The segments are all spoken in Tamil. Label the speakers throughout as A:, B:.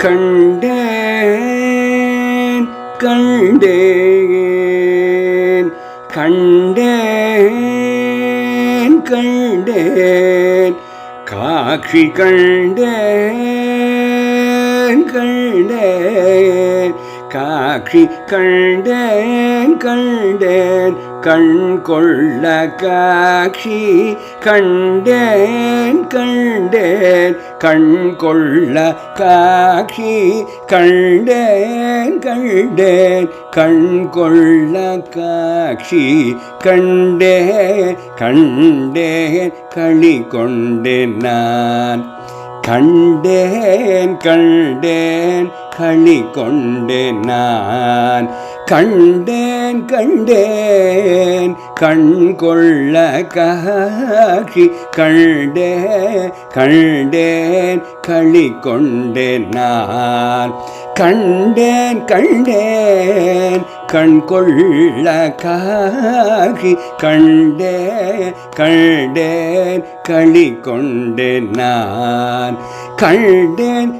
A: கண்டேன் கண்டேன் கண்டேன் கண்டேன் காட்சி கண்டேன் கண்டேன் காட்சி கண்டேன் கண்டேன் கண் கொள்ள காட்சி கண்டேன் கண்டேன் கண் கொள்ள காட்சி கண்டேன் கண்டேன் கண் கொள்ள காட்சி கண்டேன் கண்டேன் களி கொண்டேன் நான் கண்டேன் கண்டேன் களி கொண்டேன் நான் கண்டேன் கண்டேன் கண் கொள்ள காட்சி கண்டேன் கண்டேன் களி கொண்டேன் நான் கண்டேன் கண்டேன் கண் கொள்ள காட்சி கண்டேன் கண்டேன் களி கொண்டேன் நான் கண்டேன்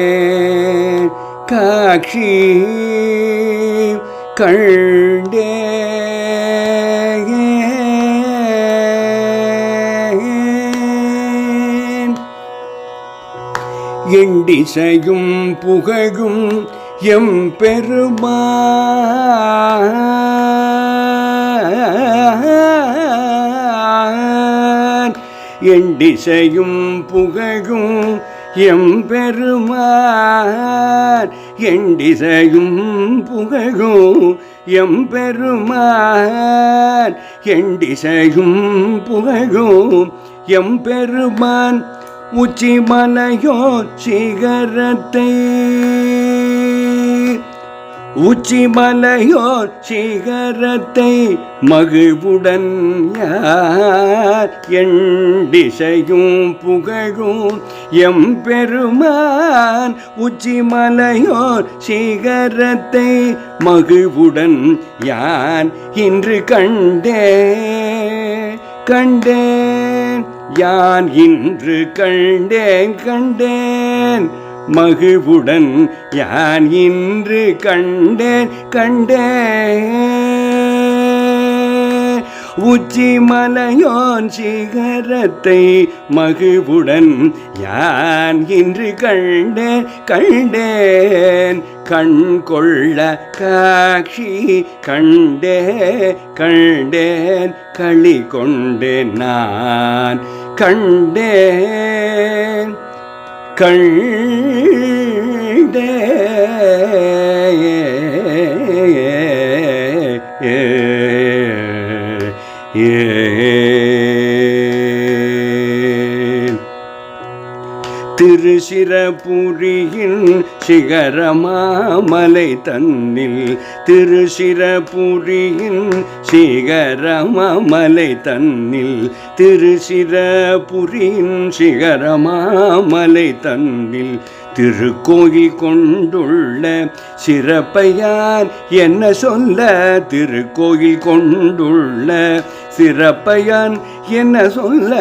A: கண்டேன் காட்சி கண்டேன் எண்டிசையும் புகழும் எம்பெருமான் எண்டிசையும் புகழும் எம்பெருமான் எண்டிசையும் புகழும் எம்பெருமான் எண்டிசையும் புகழும் எம்பெருமான் உச்சிமலையோ சிகரத்தை உச்சிமலையோர் சிகரத்தை மகிழ்வுடன் யார் எண்டிசையும் புகழும் எம்பெருமான் உச்சிமலையோர் சிகரத்தை மகிழ்வுடன் யான் இன்று கண்டேன் யான் இன்று கண்டேன் மகிழ்வுடன் யான் இன்று கண்டேன் உச்சிமலையோன் சிகரத்தை மகிழ்வுடன் யான் இன்று கண்டேன் கண் கொள்ள காட்சி கண்டேன் களி கொண்டேன் நான் கண்டேன் திருச்சிரபுரியின் சிகரமாமலை தன்னில் திருச்சிரபுரியின் சிகரமாமலை தன்னில் திருச்சிரபுரியின் சிகரமாமலை தன்னில் திருக்கோயில் கொண்டுள்ள சிறப்பையான் என்ன சொல்ல திருக்கோயில் கொண்டுள்ள சிறப்பையான் என்ன சொல்ல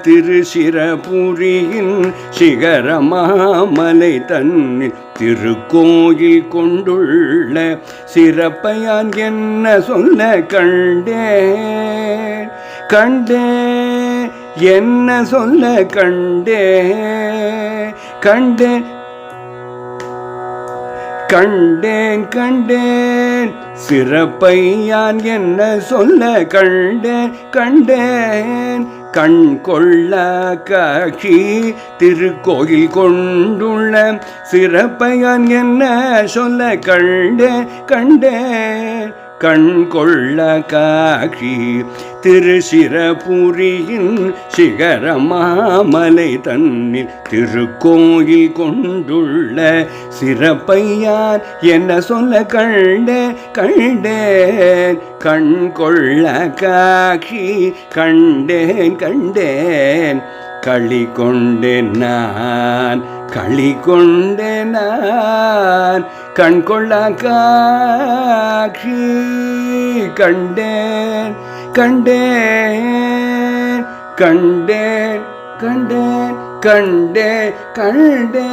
A: திருச்சிரபுரியின் சிகரமாமலை தன்னில் திருக்கோயில் கொண்டுள்ள சிறப்பையான் என்ன சொல்ல கண்டேன் என்ன சொல்ல கண்டேன் சிறப்பையான் என்ன சொல்ல கண்டேன் கண் கொள்ள காட்சி திருக்கோயில் கொண்டுள்ள சிறப்பையான் என்ன சொல்ல கண்டேன் கண் கொள்ள காட்சி திருச்சிரபுரியின் சிகரமாமலை தன்னில் திருக்கோயில் கொண்டுள்ள சிறப்பையான் என்ன சொல்ல கண்டேன் கண் கொள்ள காட்சி கண்டேன் களி கொண்டேன் நான் கண் கொள்ள காட்சி கண்டேன் கண்டே கண்டே